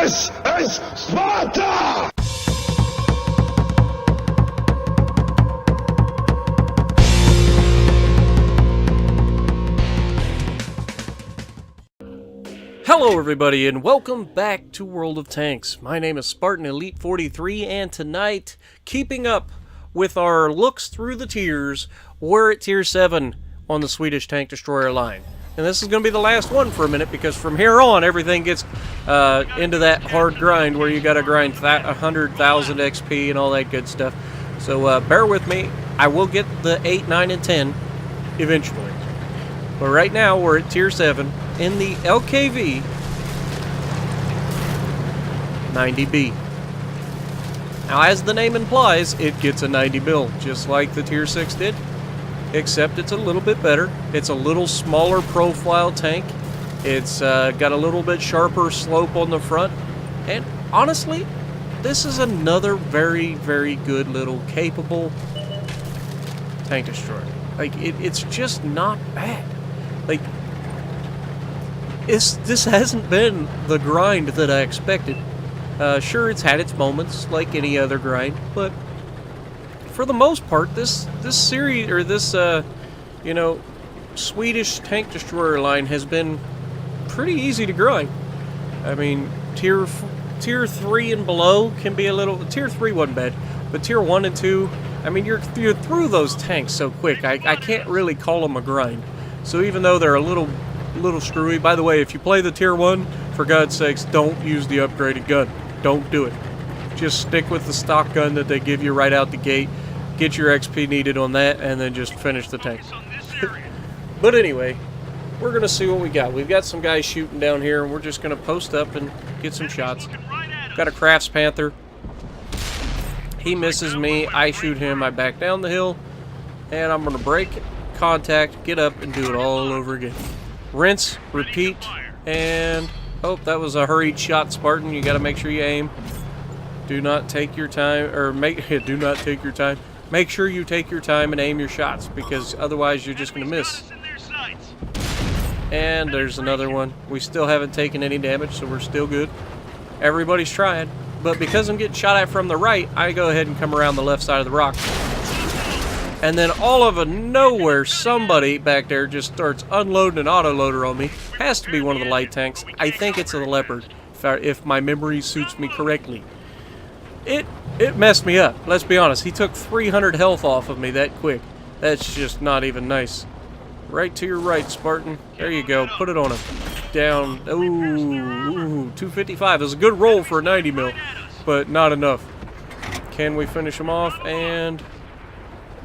This is Sparta! Hello everybody and welcome back to World of Tanks. My name is Spartan Elite 43 and tonight, keeping up with our looks through the tiers, we're at tier 7 on the Swedish tank destroyer line. And this is going to be the last one for a minute because from here on everything gets into that hard grind where you got to grind 100,000 XP and all that good stuff. So bear with me, I will get the 8, 9, and 10 eventually. But right now we're at tier 7 in the Lkv 90B. Now as the name implies, it gets a 90 build, just like the tier 6 did, except it's a little bit better. It's a little smaller profile tank. It's got a little bit sharper slope on the front. And honestly, this is another very, very good little capable tank destroyer. Like, it's just not bad. Like, this hasn't been the grind that I expected. Sure, it's had its moments, like any other grind, but for the most part, this series, or this, you know, Swedish tank destroyer line has been pretty easy to grind. I mean, tier 3 and below can be a little... Tier 3 wasn't bad, but tier 1 and 2, I mean, you're through those tanks so quick, I can't really call them a grind. So even though they're a little screwy, by the way, if you play the tier 1, for God's sakes, don't use the upgraded gun. Don't do it. Just stick with the stock gun that they give you right out the gate. Get your XP needed on that, and then just finish the tank. But anyway, we're going to see what we got. We've got some guys shooting down here, and we're just going to post up and get some shots. Got a Crafts Panther. He misses me. I shoot him. I back down the hill, and I'm going to break contact, get up, and do it all over again. Rinse, repeat, and... Oh, that was a hurried shot, Spartan. You got to make sure you aim. Do not take your time, or do not take your time. Make sure you take your time and aim your shots, because otherwise you're just going to miss. And there's another one. We still haven't taken any damage, so we're still good. Everybody's trying, but because I'm getting shot at from the right, I go ahead and come around the left side of the rock. And then all of a nowhere, somebody back there just starts unloading an autoloader on me. Has to be one of the light tanks. I think it's a Leopard, if my memory suits me correctly. It messed me up, let's be honest. He took 300 health off of me that quick. That's just not even nice. Right to your right, Spartan. There you go. Put it on him. Down. Ooh, 255. It was a good roll for a 90 mil, but not enough. Can we finish him off? And...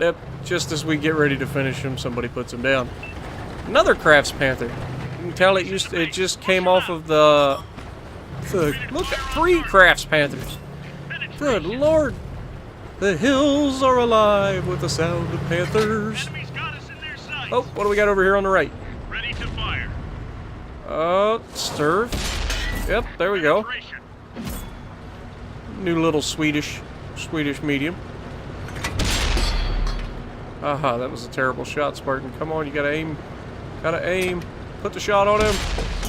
Yep, just as we get ready to finish him, somebody puts him down. Another Crafts Panther. You can tell it just came off of the look at 3 Crafts Panthers. Good Lord. The hills are alive with the sound of panthers. Oh, what do we got over here on the right? Ready to fire. Stir. Yep, there we go. New little Swedish medium. Aha, that was a terrible shot, Spartan. Come on, you gotta aim. Gotta aim. Put the shot on him.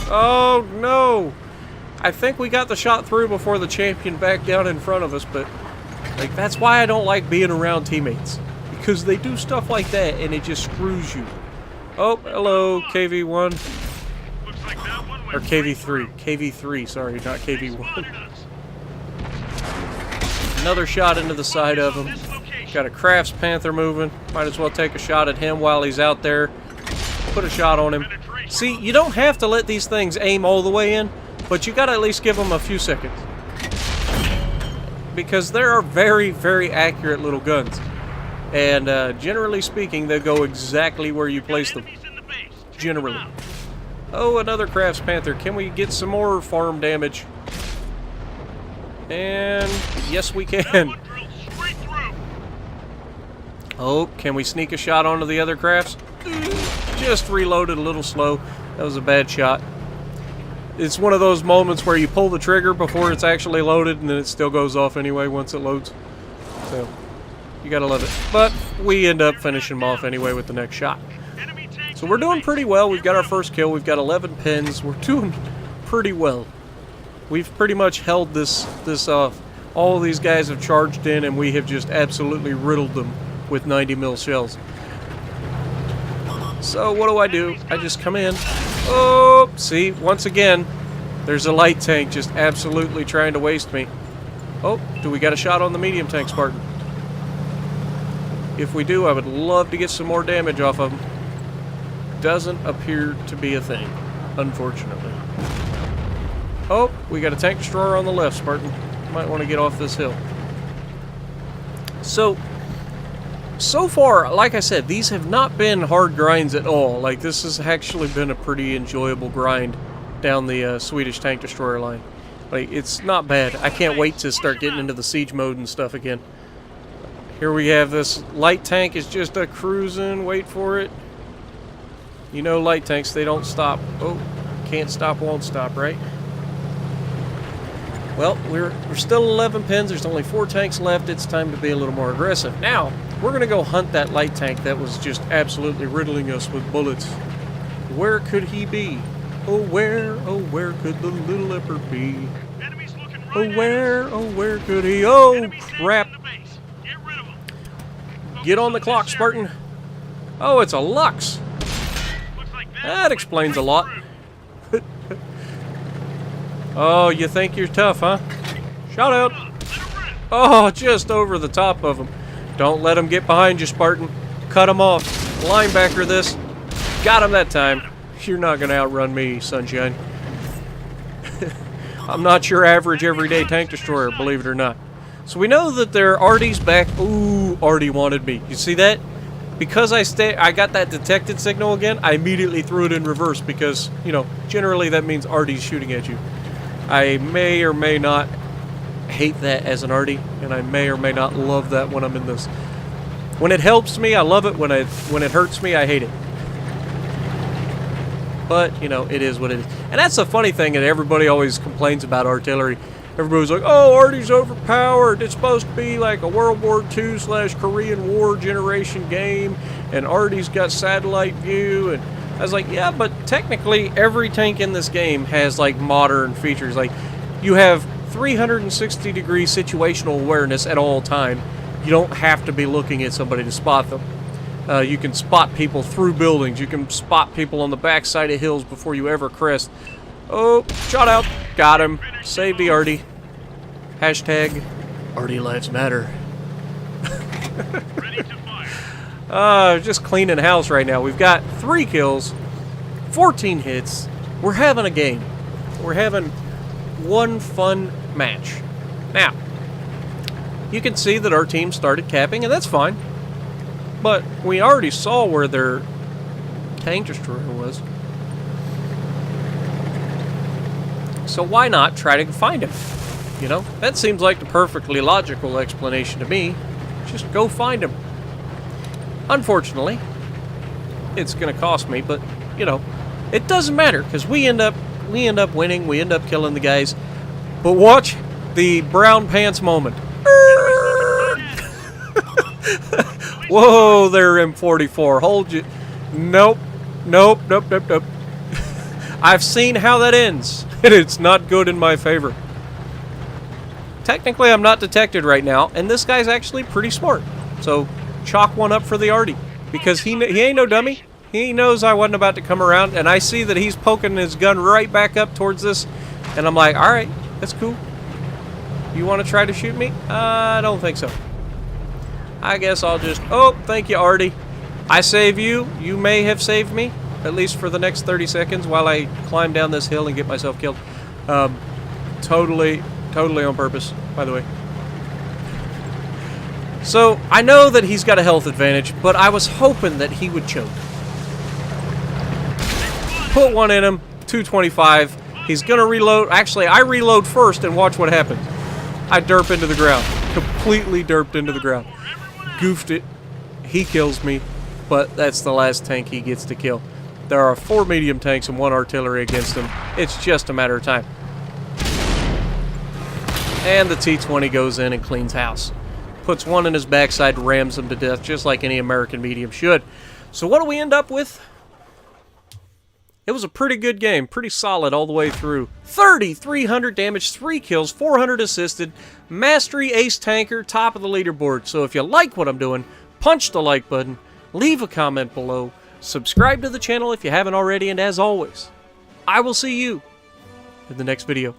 Oh, no! I think we got the shot through before the champion backed down in front of us, but like that's why I don't like being around teammates. Because they do stuff like that, and it just screws you. Oh, hello, KV1. Looks like that one went Or KV3. KV3, sorry, not KV1. Another shot into the side of him. Got a Crafts Panther moving. Might as well take a shot at him while he's out there. Put a shot on him. See, you don't have to let these things aim all the way in, but you gotta at least give them a few seconds. Because they are very, very accurate little guns. And generally speaking, they go exactly where you place them. Generally. Oh, another Crafts Panther. Can we get some more farm damage? And yes, we can. Oh, can we sneak a shot onto the other crafts? Just reloaded a little slow. That was a bad shot. It's one of those moments where you pull the trigger before it's actually loaded, and then it still goes off anyway once it loads. So, you gotta love it. But we end up finishing them off anyway with the next shot. So we're doing pretty well. We've got our first kill. We've got 11 pins. We're doing pretty well. We've pretty much held this off. All of these guys have charged in, and we have just absolutely riddled them with 90 mil shells. So what do? I just come in. Oh, see, once again, there's a light tank just absolutely trying to waste me. Oh, do we got a shot on the medium tank, Spartan? If we do, I would love to get some more damage off of them. Doesn't appear to be a thing, unfortunately. Oh, we got a tank destroyer on the left, Spartan. Might want to get off this hill. So far, like I said, these have not been hard grinds at all. Like, this has actually been a pretty enjoyable grind down the Swedish tank destroyer line. Like, it's not bad. I can't wait to start getting into the siege mode and stuff again. Here we have this light tank is just a cruising. Wait for it. You know light tanks, they don't stop. Oh, can't stop, won't stop, right? Well, we're still 11 pins. There's only 4 tanks left. It's time to be a little more aggressive. Now, we're going to go hunt that light tank that was just absolutely riddling us with bullets. Where could he be? Oh, where could the little leopard be? Enemies looking Oh, right where could he? Oh, Enemies standing crap. in the base. Get rid of them. Get on the clock, Spartan. Oh, it's a Lux. Looks like That explains a lot. through. Oh, you think you're tough, huh? Shout out. Let 'em rip. Oh, just over the top of him. Don't let him get behind you, Spartan. Cut him off. Linebacker this. Got him that time. You're not going to outrun me, sunshine. I'm not your average everyday tank destroyer, believe it or not. So we know that their Artie's back. Ooh, Artie wanted me. You see that? Because I got that detected signal again, I immediately threw it in reverse because, you know, generally that means Artie's shooting at you. I may or may not hate that as an Artie, and I may or may not love that when I'm in this. When it helps me, I love it. When it hurts me, I hate it. But, you know, it is what it is. And that's the funny thing that everybody always complains about artillery. Everybody's like, oh, Artie's overpowered. It's supposed to be like a World War II/Korean War generation game, and Artie's got satellite view. And I was like, yeah, but technically every tank in this game has like modern features. Like, you have 360-degree situational awareness at all time. You don't have to be looking at somebody to spot them. You can spot people through buildings. You can spot people on the backside of hills before you ever crest. Oh, shot out. Got him. Saved the Artie. Hashtag Artie Lives Matter. Ready to fire. Just cleaning house right now. We've got 3 kills, 14 hits. We're having a game. We're having one fun match. Now, you can see that our team started capping, and that's fine. But we already saw where their tank destroyer was. So why not try to find him? You know, that seems like the perfectly logical explanation to me. Just go find him. Unfortunately, it's going to cost me, but you know, it doesn't matter because we end up winning. We end up killing the guys. But watch the brown pants moment. Whoa, they're M44. Hold you. Nope. I've seen how that ends, and it's not good in my favor. Technically, I'm not detected right now, and this guy's actually pretty smart. So, chalk one up for the Artie, because he ain't no dummy. He knows I wasn't about to come around, and I see that he's poking his gun right back up towards this, and I'm like, all right, that's cool. You want to try to shoot me? I don't think so. I guess I'll just... Oh, thank you, Artie. I save you. You may have saved me, at least for the next 30 seconds while I climb down this hill and get myself killed. Totally on purpose, by the way. So, I know that he's got a health advantage, but I was hoping that he would choke. Put one in him, 225. He's gonna reload. Actually, I reload first and watch what happens. I derp into the ground. Completely derped into the ground. Goofed it. He kills me, but that's the last tank he gets to kill. There are 4 medium tanks and 1 artillery against him. It's just a matter of time. And the T-20 goes in and cleans house. Puts one in his backside, rams him to death, just like any American medium should. So what do we end up with? It was a pretty good game, pretty solid all the way through. 3,300 damage, 3 kills, 400 assisted, Mastery Ace Tanker, top of the leaderboard. So if you like what I'm doing, punch the like button, leave a comment below, subscribe to the channel if you haven't already, and as always, I will see you in the next video.